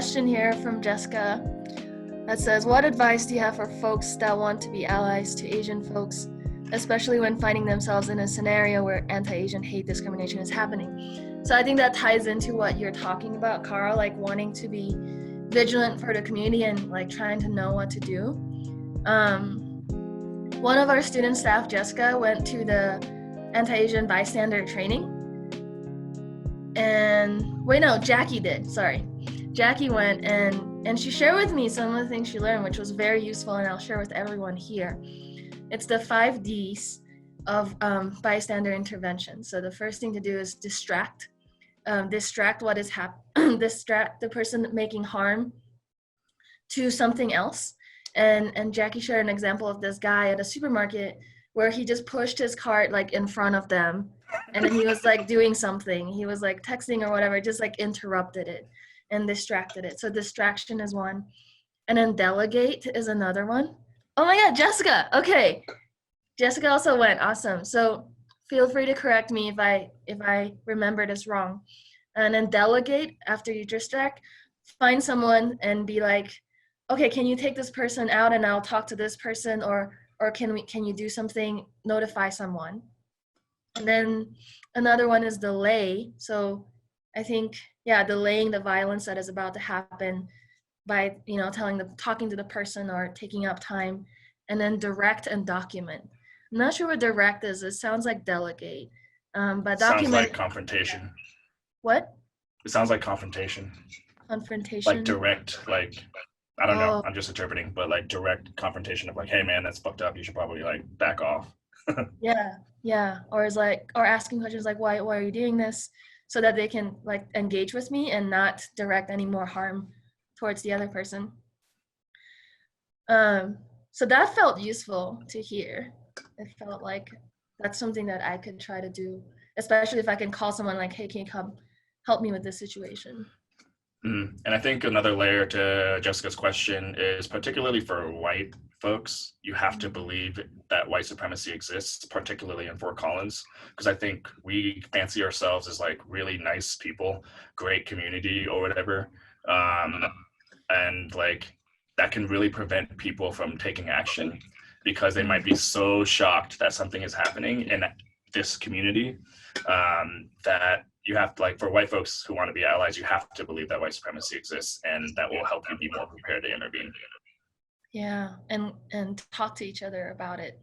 question here from Jessica that says, what advice do you have for folks that want to be allies to Asian folks, especially when finding themselves in a scenario where anti-Asian hate discrimination is happening? So I think that ties into what you're talking about, Carl, like wanting to be vigilant for the community and like trying to know what to do. One of our student staff, Jessica, went to the anti-Asian bystander training. And wait, no, Jackie did, sorry. Jackie went and she shared with me some of the things she learned, which was very useful, and I'll share with everyone here. It's the 5 Ds of bystander intervention. So the first thing to do is distract. Distract what is happening, distract the person making harm to something else. And Jackie shared an example of this guy at a supermarket where he just pushed his cart like in front of them, and then he was like doing something. He was like texting or whatever, just like interrupted it and distracted it. So distraction is one. And then delegate is another one. Oh my God, Jessica. Okay. Jessica also went. Awesome. So feel free to correct me if I remember this wrong. And then delegate, after you distract, find someone and be like, okay, can you take this person out and I'll talk to this person, or can you do something, notify someone. And then another one is delay. So I think, yeah, delaying the violence that is about to happen by, talking to the person or taking up time. And then direct and document. I'm not sure what direct is. It sounds like delegate. But document. Sounds like confrontation. What? It sounds like confrontation. Confrontation? Like direct, like, I don't know, I'm just interpreting, but like direct confrontation of like, hey man, that's fucked up. You should probably like back off. Yeah. Or asking questions like, why are you doing this? So that they can like engage with me and not direct any more harm towards the other person. So that felt useful to hear. It felt like that's something that I could try to do, especially if I can call someone like, hey, can you come help me with this situation? And I think another layer to Jessica's question is, particularly for white folks, you have to believe that white supremacy exists, particularly in Fort Collins, because I think we fancy ourselves as like really nice people, great community or whatever. And like that can really prevent people from taking action because they might be so shocked that something is happening in this community that you have to, like, for white folks who want to be allies, you have to believe that white supremacy exists, and that will help you be more prepared to intervene. Yeah, and talk to each other about it.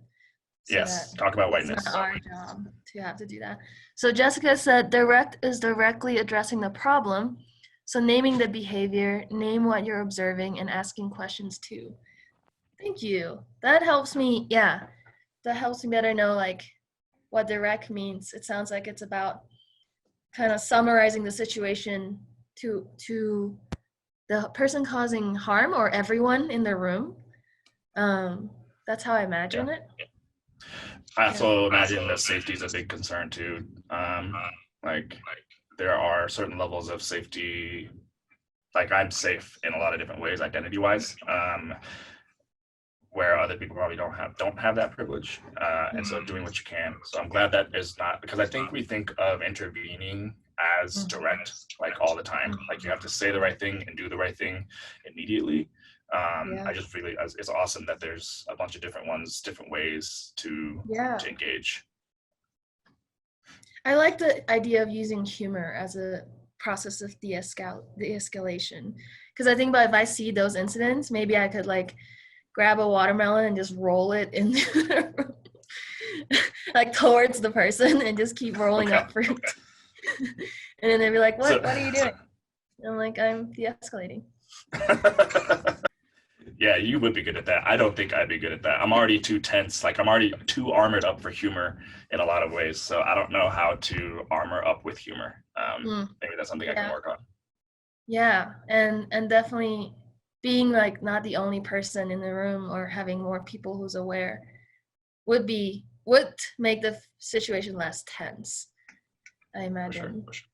So yes, talk about whiteness. It's not our job to have to do that. So Jessica said, direct is directly addressing the problem. So naming the behavior, name what you're observing, and asking questions too. Thank you. That helps me, yeah. That helps me better know like what direct means. It sounds like it's about kind of summarizing the situation to the person causing harm or everyone in the room. That's how I imagine it. I also imagine that safety is a big concern too. Like there are certain levels of safety, like I'm safe in a lot of different ways, identity-wise, where other people probably don't have that privilege. And so doing what you can. So I'm glad that is not, because I think we think of intervening as direct, like all the time. Like you have to say the right thing and do the right thing immediately. I just really, it's awesome that there's a bunch of different ways to engage. I like the idea of using humor as a process of de-escalation. Because I think if I see those incidents, maybe I could like grab a watermelon and just roll it into the room, like towards the person, and just keep rolling up fruit. And then they'd be like, what are you doing? And I'm like, I'm de-escalating. Yeah, you would be good at that. I don't think I'd be good at that. I'm already too tense. Like I'm already too armored up for humor in a lot of ways. So I don't know how to armor up with humor. Maybe that's something I can work on. Yeah, and definitely being like not the only person in the room or having more people who's aware would make the situation less tense, I imagine. For sure.